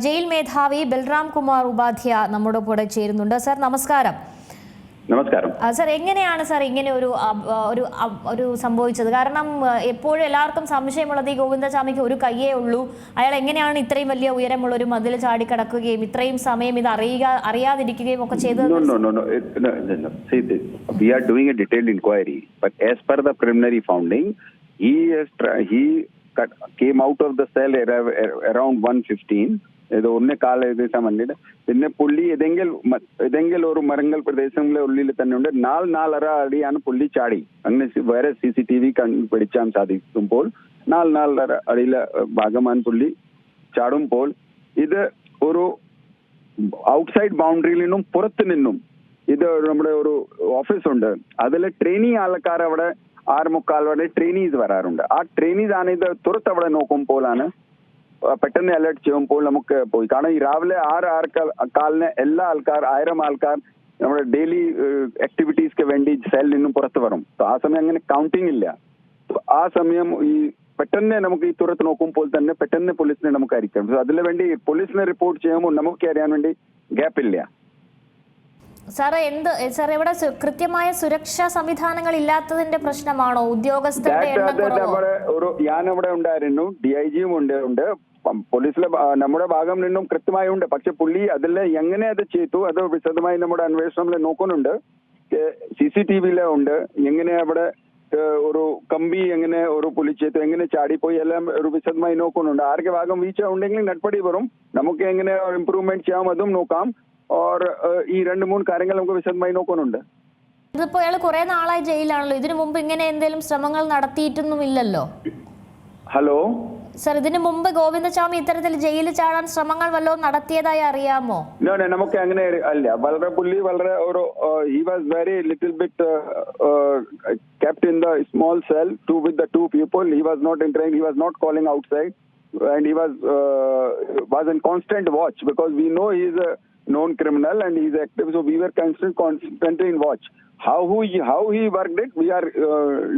Jail മേധാവി ബൽറാം കുമാർ ഉപാധ്യ നമ്മുടെ കൂടെ ചേരുന്നുണ്ട്. സർ നമസ്കാരം. നമസ്കാരം സർ, എങ്ങനെയാണ് സർ ഇങ്ങനെ ഒരു സംഭവിച്ചത്? കാരണം എപ്പോഴും എല്ലാവർക്കും സംശയമുള്ളത് ഈ ഗോവിന്ദചാമിക്ക് ഒരു കയ്യേ ഉള്ളൂ, അയാൾ എങ്ങനെയാണ് ഇത്രയും വലിയ ഉയരമുള്ള ഒരു മതിൽ ചാടിക്കടക്കുകയും ഇത്രയും സമയം ഇത് അറിയാതിരിക്കുകയും ഒക്കെ ചെയ്തത്? We are doing a detailed inquiry, but as per the preliminary finding, he came out of the cell around 1:15. ഇത് ഒന്നേ കാല ഏകദേശം വന്നിട്ട് പിന്നെ പുള്ളി ഏതെങ്കിലും ഒരു മരങ്ങൾ പ്രദേശങ്ങളിലെ ഉള്ളിൽ തന്നെ ഉണ്ട്. 4.5 അടിയാണ് പുള്ളി ചാടി. അങ്ങനെ വേറെ CCTV പിടിച്ചാൻ സാധിക്കുമ്പോൾ 4.5 അടിയിലെ ഭാഗമാണ് പുള്ളി ചാടുമ്പോൾ ഇത് ഒരു ഔട്ട്സൈഡ് ബൗണ്ടറിയിൽ നിന്നും പുറത്തു നിന്നും ഇത് നമ്മുടെ ഒരു ഓഫീസ് ഉണ്ട്, അതിൽ ട്രെയിനി ആൾക്കാർ അവിടെ 6:45 വരെ ട്രെയിനീസ് വരാറുണ്ട്. ആ ട്രെയിനീസ് ആണ് ഇത് തുറത്ത് അവിടെ നോക്കുമ്പോഴാണ് പെട്ടെന്ന് അലേർട്ട് ചെയ്യുമ്പോൾ നമുക്ക് പോയി. കാരണം ഈ രാവിലെ 6:15 എല്ലാ ആൾക്കാർ 1000 ആൾക്കാർ നമ്മുടെ ഡെയിലി ആക്ടിവിറ്റീസ്ക്ക് വേണ്ടി സെല്ലിൽ നിന്നും പുറത്ത് വരും. ആ സമയം അങ്ങനെ കൗണ്ടിങ് ഇല്ല. ആ സമയം ഈ പെട്ടെന്ന് നമുക്ക് ഈ തുറത്ത് നോക്കുമ്പോൾ തന്നെ പെട്ടെന്ന് പോലീസിനെ നമുക്ക് അറിയിക്കാം. അതിനു വേണ്ടി പോലീസിനെ റിപ്പോർട്ട് ചെയ്യുമ്പോൾ നമുക്ക് അറിയാൻ വേണ്ടി ഗ്യാപ്പ് ഇല്ല. സാറേ, ഇവിടെ കൃത്യമായ സുരക്ഷാ സംവിധാനങ്ങൾ ഇല്ലാത്തതിന്റെ പ്രശ്നമാണോ? ഉദ്യോഗസ്ഥരുടെ ഞാനവിടെ ഉണ്ടായിരുന്നു, DIGയും ഉണ്ട്, പോലീസിലെ നമ്മുടെ ഭാഗം നിന്നും കൃത്യമായി ഉണ്ട്. പക്ഷെ പുള്ളി അതിൽ എങ്ങനെ അത് ചെയ്തു അത് വിശദമായി നമ്മുടെ അന്വേഷണത്തിൽ നോക്കുന്നുണ്ട്. CCTVയിലെ ഉണ്ട്, എങ്ങനെ അവിടെ ഒരു കമ്പി എങ്ങനെ ഒരു പുലി ചെയ്തു, എങ്ങനെ ചാടിപ്പോയി, എല്ലാം ഒരു വിശദമായി നോക്കുന്നുണ്ട്. ആർക്ക് ഭാഗം വീഴ്ച ഉണ്ടെങ്കിൽ നടപടി വരും. നമുക്ക് എങ്ങനെ ഇംപ്രൂവ്മെന്റ് ചെയ്യാം അതും നോക്കാം. ഈ 2-3 കാര്യങ്ങൾ നമുക്ക് വിശദമായി നോക്കുന്നുണ്ട്. ഇതിപ്പോ അയാൾ കുറെ നാളായി ജയിലാണല്ലോ, ഇതിനു മുമ്പ് ഇങ്ങനെ എന്തെങ്കിലും ശ്രമങ്ങൾ നടത്തിയിട്ടൊന്നുമില്ലല്ലോ? ഹലോ സർ, ഇതിനു മുമ്പ് ഗോവിന്ദചാമി ഇത്തരത്തിൽ ജയിലിൽ ചാടാൻ ശ്രമങ്ങൾ വല്ലതും നടത്തിയതായി അറിയാമോ? നമുക്ക് അങ്ങനെ അല്ല. വളരെ ഒരു he was very little bit kept in the small cell with the 2 people. He was not entering, he was not calling outside, and he was in constant watch because we know he is a known criminal and he is active, so we were constantly in watch. How he worked it, we are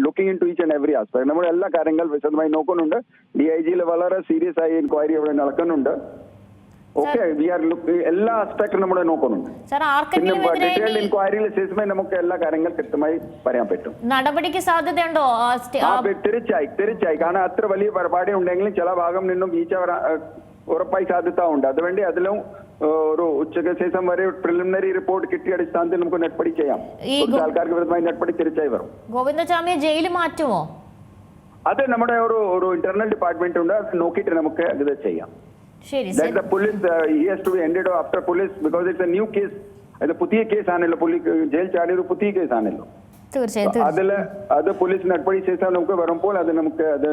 looking into each and every aspect. നമ്മുടെ എല്ലാ കാര്യങ്ങൾ വിശദമായി നോക്കുന്നുണ്ട്. DIGയിൽ വളരെ serious ആയി enquiry അവിടെ നടക്കുന്നുണ്ട്. Okay, V R എല്ലാ ആസ്പെക്ടും നമ്മൾ നോക്കുന്നുണ്ട്. ഡീറ്റെയിൽഡ് എൻക്വയറിയിൽ ശേഷമേ നമുക്ക് എല്ലാ കാര്യങ്ങൾ കൃത്യമായി പറയാൻ പറ്റും. നടപടിക്ക് സാധ്യതയുണ്ടോ? തീർച്ചയായും. കാരണം അത്ര വലിയ പരിപാടി ഉണ്ടെങ്കിലും ചില ഭാഗം നിന്നും വീഴ്ച ഉറപ്പായി സാധ്യത ഉണ്ട്. അതുവേണ്ടി അതിലും ഒരു ഉച്ചയ്ക്ക് ശേഷം വരെ പ്രിലിമിനറി റിപ്പോർട്ട് കിട്ടിയ അടിസ്ഥാനത്തിൽ നമുക്ക് നടപടി ചെയ്യാം. ആൾക്കാർക്ക് വിരുദ്ധമായി നടപടി തീർച്ചയായും വരും. ഗോവിന്ദചാമിയെ ജയിലിൽ മാറ്റുമോ? അത് നമ്മുടെ ഒരു ഇന്റർണൽ ഡിപ്പാർട്ട്മെന്റ് ഉണ്ട്, അത് നോക്കിയിട്ട് നമുക്ക് ഇത് ചെയ്യാം. പുതിയ കേസ് ആണല്ലോ, ജയിൽ ചാടിയൊരു പുതിയ കേസ് ആണല്ലോ. അത് പോലീസ് നടപടി ശേഷം നമുക്ക് വരുമ്പോൾ അത് നമുക്ക് അത്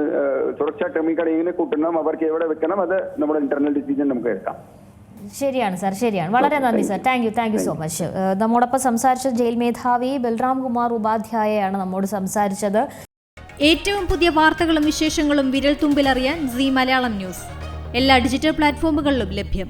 സുരക്ഷാ ക്രമീകരണം എങ്ങനെ കൂട്ടണം, അവർക്ക് എവിടെ വെക്കണം, അത് നമ്മുടെ ഇന്റർണൽ ഡിസിഷൻ നമുക്ക് എടുക്കാം. ശരിയാണ് സാർ, ശരിയാണ്. വളരെ നന്ദി sir. Thank you so much. നമ്മോടൊപ്പം സംസാരിച്ചത് ജയിൽ മേധാവി ബൽറാം കുമാർ ഉപാധ്യായയാണ് നമ്മോട് സംസാരിച്ചത്. ഏറ്റവും പുതിയ വാർത്തകളും വിശേഷങ്ങളും വിരൽ തുമ്പിലറിയാൻ Zee മലയാളം ന്യൂസ് എല്ലാ ഡിജിറ്റൽ പ്ലാറ്റ്ഫോമുകളിലും ലഭ്യം.